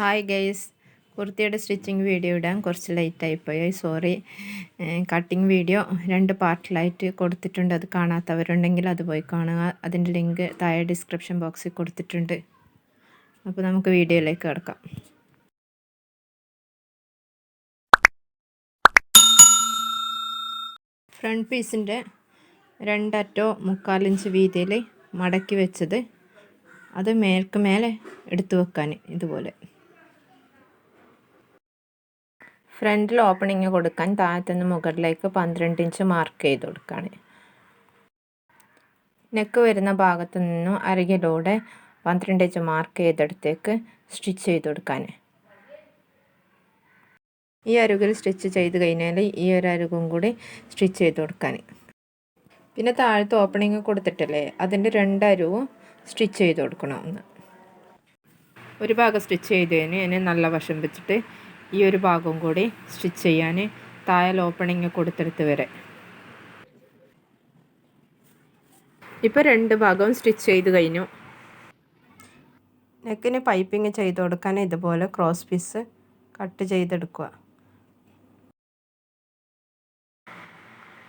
Hi guys, കുർത്തിയുടെ stitching video ഇടാൻ കുറച്ച് ലേറ്റായിപ്പോയി, sorry. Cutting video 2 പാർട്ടിലായിട്ട് കൊടുത്തിട്ടുണ്ട്. അത് കാണാത്തവരുണ്ടെങ്കിൽ അത് പോയി കാണുക. അതിൻ്റെ ലിങ്ക് താഴെ ഡിസ്ക്രിപ്ഷൻ ബോക്സിൽ കൊടുത്തിട്ടുണ്ട്. അപ്പോൾ നമുക്ക് വീഡിയോയിലേക്ക് കിടക്കാം. ഫ്രണ്ട് പീസിൻ്റെ 2 അറ്റവും 3/4 ഇഞ്ച് വീതിയിൽ മടക്കി വെച്ചത് അത് മേലെ എടുത്തു വെക്കാൻ ഇതുപോലെ. ഫ്രണ്ടിൽ ഓപ്പണിങ് കൊടുക്കാൻ താഴത്തുനിന്ന് മുകളിലേക്ക് 12 ഇഞ്ച് മാർക്ക് ചെയ്ത് കൊടുക്കുകയാണ്. നെക്ക് വരുന്ന ഭാഗത്തു നിന്നും അരികിലൂടെ 12 ഇഞ്ച് മാർക്ക് ചെയ്തെടുത്തേക്ക് സ്റ്റിച്ച് ചെയ്ത് കൊടുക്കാൻ. ഈ അരികിൽ സ്റ്റിച്ച് ചെയ്ത് കഴിഞ്ഞാൽ ഈ ഒരു അരികും കൂടി സ്റ്റിച്ച് ചെയ്ത് കൊടുക്കാൻ. പിന്നെ താഴത്ത് ഓപ്പണിങ് കൊടുത്തിട്ടില്ലേ, അതിൻ്റെ 2 അരിവും സ്റ്റിച്ച് ചെയ്ത് കൊടുക്കണം. ഒരു ഭാഗം സ്റ്റിച്ച് ചെയ്തതിന് ഇനി നല്ല വശം വെച്ചിട്ട് ഈ ഒരു ഭാഗവും കൂടി സ്റ്റിച്ച് ചെയ്യാൻ താഴെ ഓപ്പണിങ് കൊടുത്തെടുത്ത് വരെ. ഇപ്പോൾ 2 ഭാഗവും സ്റ്റിച്ച് ചെയ്ത് കഴിഞ്ഞു. നെക്കിന് പൈപ്പിങ് ചെയ്ത് കൊടുക്കാൻ ഇതുപോലെ ക്രോസ് പീസ് കട്ട് ചെയ്തെടുക്കുക.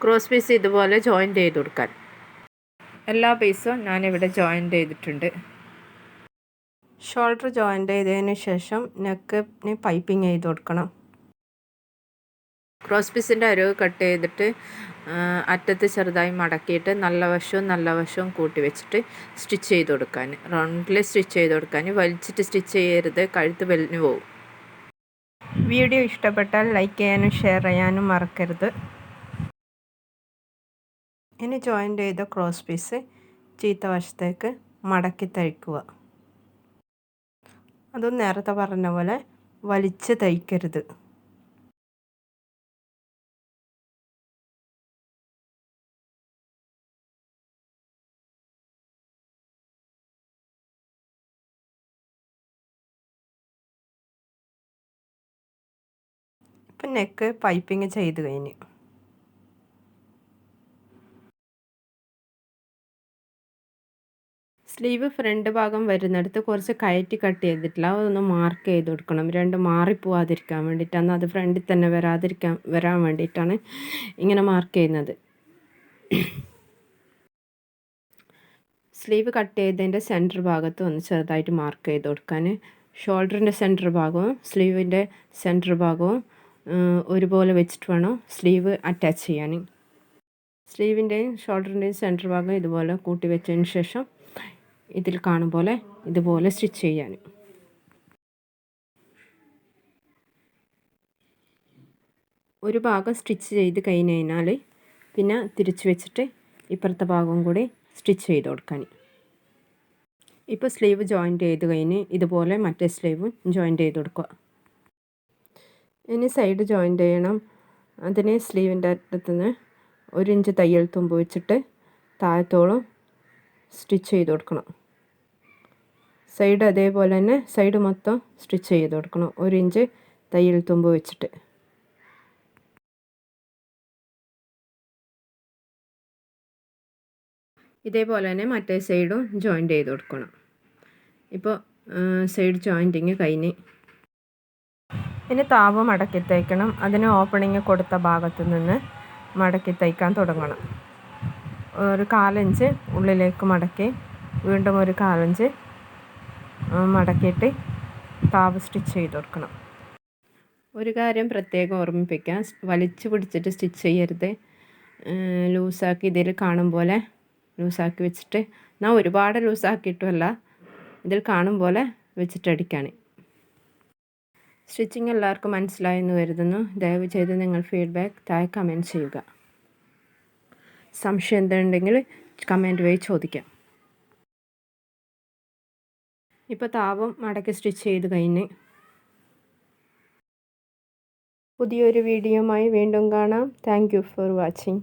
ക്രോസ് പീസ് ഇതുപോലെ ജോയിൻ്റ് ചെയ്ത് കൊടുക്കാൻ. എല്ലാ പീസും ഞാനിവിടെ ജോയിൻ്റ് ചെയ്തിട്ടുണ്ട്. ഷോൾഡർ ജോയിൻ്റ് ചെയ്തതിന് ശേഷം നെക്കിന് പൈപ്പിങ് ചെയ്ത് കൊടുക്കണം. ക്രോസ് പീസിൻ്റെ അരിവ് കട്ട് ചെയ്തിട്ട് അറ്റത്ത് ചെറുതായി മടക്കിയിട്ട് നല്ല വശവും കൂട്ടി വെച്ചിട്ട് സ്റ്റിച്ച് ചെയ്ത് കൊടുക്കാൻ. റൗണ്ടിൽ സ്റ്റിച്ച് ചെയ്ത് കൊടുക്കാൻ. വലിച്ചിട്ട് സ്റ്റിച്ച് ചെയ്യരുത്, കഴുത്ത് വലിഞ്ഞു പോകും. വീഡിയോ ഇഷ്ടപ്പെട്ടാൽ ലൈക്ക് ചെയ്യാനും ഷെയർ ചെയ്യാനും മറക്കരുത്. ഇനി ജോയിൻ്റ് ചെയ്ത ക്രോസ് പീസ് ചീത്ത വശത്തേക്ക് മടക്കി തയ്ക്കുക. അതും നേരത്തെ പറഞ്ഞ പോലെ വലിച്ച് തയ്ക്കരുത്. ഇപ്പം നെക്ക് പൈപ്പിങ് ചെയ്ത് കഴിഞ്ഞു. സ്ലീവ് ഫ്രണ്ട് ഭാഗം വരുന്നിടത്ത് കുറച്ച് കയറ്റി കട്ട് ചെയ്തിട്ടില്ല, അതൊന്ന് മാർക്ക് ചെയ്ത് കൊടുക്കണം. 2 മാറിപ്പോവാതിരിക്കാൻ വേണ്ടിയിട്ടാണ്, അത് ഫ്രണ്ടിൽ തന്നെ വരാൻ വേണ്ടിയിട്ടാണ് ഇങ്ങനെ മാർക്ക് ചെയ്യുന്നത്. സ്ലീവ് കട്ട് ചെയ്തതിൻ്റെ സെൻറ്റർ ഭാഗത്ത് ഒന്ന് ചെറുതായിട്ട് മാർക്ക് ചെയ്ത് കൊടുക്കാൻ. ഷോൾഡറിൻ്റെ സെൻറ്റർ ഭാഗവും സ്ലീവിൻ്റെ സെൻറ്റർ ഭാഗവും ഒരുപോലെ വെച്ചിട്ട് വേണം സ്ലീവ് അറ്റാച്ച് ചെയ്യാൻ. സ്ലീവിൻ്റെയും ഷോൾഡറിൻ്റെയും സെൻറ്റർ ഭാഗം ഇതുപോലെ കൂട്ടി വെച്ചതിന് ശേഷം ഇതിൽ കാണും പോലെ ഇതുപോലെ സ്റ്റിച്ച് ചെയ്യാൻ. ഒരു ഭാഗം സ്റ്റിച്ച് ചെയ്ത് കഴിഞ്ഞാൽ പിന്നെ തിരിച്ച് വെച്ചിട്ട് ഇപ്പുറത്തെ ഭാഗവും കൂടി സ്റ്റിച്ച് ചെയ്ത് കൊടുക്കാൻ. ഇപ്പോൾ സ്ലീവ് ജോയിൻ്റ് ചെയ്ത് കഴിഞ്ഞ് ഇതുപോലെ മറ്റേ സ്ലീവും ജോയിൻ്റ് ചെയ്ത് കൊടുക്കുക. ഇനി സൈഡ് ജോയിൻ്റ് ചെയ്യണം. അതിന് സ്ലീവിൻ്റെ അറ്റത്തുനിന്ന് 1 ഇഞ്ച് തയ്യൽ തുമ്പ് വെച്ചിട്ട് താഴത്തോളം സ്റ്റിച്ച് ചെയ്ത് കൊടുക്കണം. സൈഡ് അതേപോലെ തന്നെ സൈഡ് മൊത്തം സ്റ്റിച്ച് ചെയ്ത് കൊടുക്കണം 1 ഇഞ്ച് തയ്യൽ തുമ്പ് വെച്ചിട്ട്. ഇതേപോലെ തന്നെ മറ്റേ സൈഡും ജോയിൻ്റ് ചെയ്ത് കൊടുക്കണം. ഇപ്പോൾ സൈഡ് ജോയിൻറ്റിങ് കഴിഞ്ഞ്. ഇനി താവ് മടക്കി തയ്ക്കണം. അതിന് ഓപ്പണിങ് കൊടുത്ത ഭാഗത്ത് നിന്ന് മടക്കി തയ്ക്കാൻ തുടങ്ങണം. 1/4 ഇഞ്ച് ഉള്ളിലേക്ക് മടക്കി വീണ്ടും 1/4 ഇഞ്ച് മടക്കിയിട്ട് താവ് സ്റ്റിച്ച് ചെയ്ത് കൊടുക്കണം. ഒരു കാര്യം പ്രത്യേകം ഓർമ്മിപ്പിക്കാം, വലിച്ചു പിടിച്ചിട്ട് സ്റ്റിച്ച് ചെയ്യരുത്. ലൂസാക്കി ഇതിൽ കാണും പോലെ ലൂസാക്കി വെച്ചിട്ട്, ഞാൻ ഒരുപാട് ലൂസാക്കിയിട്ടുമല്ല, ഇതിൽ കാണും പോലെ വെച്ചിട്ടടിക്കാൻ. സ്റ്റിച്ചിങ് എല്ലാവർക്കും മനസ്സിലായെന്ന് കരുതുന്നു. ദയവ് ചെയ്ത് നിങ്ങൾ ഫീഡ്ബാക്ക് താഴെ കമൻറ്റ് ചെയ്യുക. സംശയം എന്തുണ്ടെങ്കിൽ കമൻറ്റ് വഴി ചോദിക്കാം. ഇപ്പോൾ താവും മടക്കി സ്റ്റിച്ച് ചെയ്ത് കഴിഞ്ഞ്. പുതിയൊരു വീഡിയോയുമായി വീണ്ടും കാണാം. Thank you for watching.